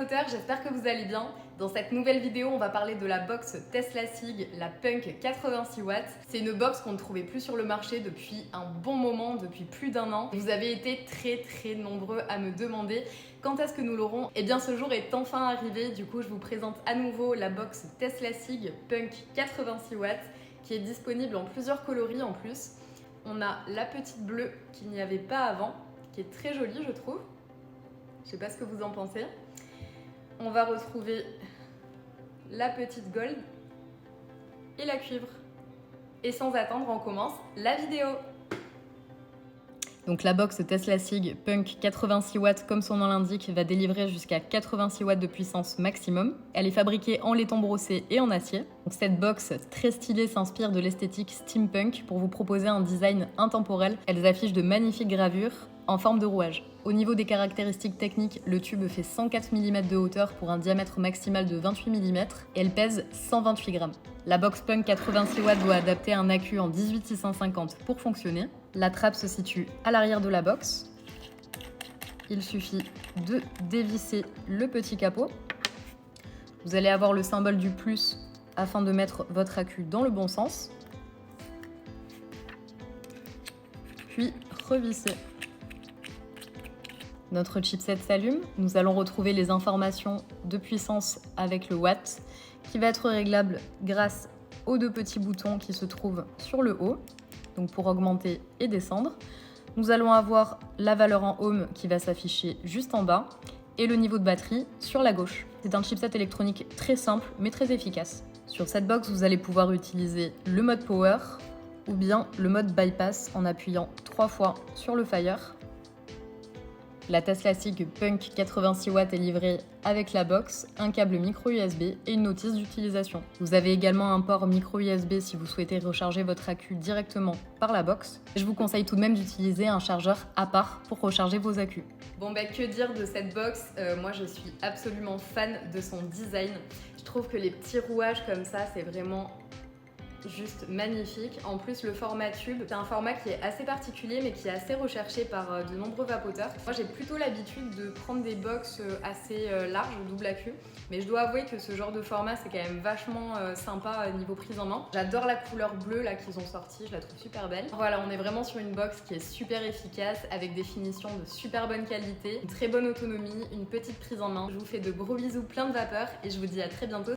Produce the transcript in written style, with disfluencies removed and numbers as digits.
vapoteurs, j'espère que vous allez bien. Dans cette nouvelle vidéo, on va parler de la box Tesla Sig, la Punk 86 watts. C'est une box qu'on ne trouvait plus sur le marché depuis un bon moment, depuis plus d'1 an. Vous avez été très nombreux à me demander quand est-ce que nous l'aurons. Et bien ce jour est enfin arrivé, du coup je vous présente à nouveau la box Tesla Sig Punk 86 watts qui est disponible en plusieurs coloris en plus. On a la petite bleue qu'il n'y avait pas avant, qui est très jolie je trouve. Je sais pas ce que vous en pensez. On va retrouver la petite gold et la cuivre. Et sans attendre, on commence la vidéo. Donc la box Tesla Sig Punk 86 watts, comme son nom l'indique, va délivrer jusqu'à 86 watts de puissance maximum. Elle est fabriquée en laiton brossé et en acier. Donc cette box très stylée s'inspire de l'esthétique steampunk pour vous proposer un design intemporel. Elles affichent de magnifiques gravures en forme de rouage. Au niveau des caractéristiques techniques, le tube fait 104 mm de hauteur pour un diamètre maximal de 28 mm et elle pèse 128 grammes. La box Punk 86 watts doit adapter un accu en 18650 pour fonctionner. La trappe se situe à l'arrière de la box. Il suffit de dévisser le petit capot. Vous allez avoir le symbole du plus afin de mettre votre accu dans le bon sens. Puis revisser. Notre chipset s'allume. Nous allons retrouver les informations de puissance avec le watt qui va être réglable grâce aux deux petits boutons qui se trouvent sur le haut, donc pour augmenter et descendre. Nous allons avoir la valeur en ohm qui va s'afficher juste en bas et le niveau de batterie sur la gauche. C'est un chipset électronique très simple mais très efficace. Sur cette box, vous allez pouvoir utiliser le mode power ou bien le mode bypass en appuyant 3 fois sur le fire. La Tesla Sig Punk 86 watts est livrée avec la box, un câble micro USB et une notice d'utilisation. Vous avez également un port micro USB si vous souhaitez recharger votre accu directement par la box. Je vous conseille tout de même d'utiliser un chargeur à part pour recharger vos accus. Bon que dire de cette box, moi je suis absolument fan de son design. Je trouve que les petits rouages comme ça, c'est vraiment juste magnifique. En plus le format tube, c'est un format qui est assez particulier mais qui est assez recherché par de nombreux vapoteurs. Moi j'ai plutôt l'habitude de prendre des box assez larges, double accu, mais je dois avouer que ce genre de format c'est quand même vachement sympa niveau prise en main. J'adore la couleur bleue là qu'ils ont sorti, je la trouve super belle. Voilà, on est vraiment sur une box qui est super efficace avec des finitions de super bonne qualité, une très bonne autonomie, une petite prise en main. Je vous fais de gros bisous plein de vapeur et je vous dis à très bientôt.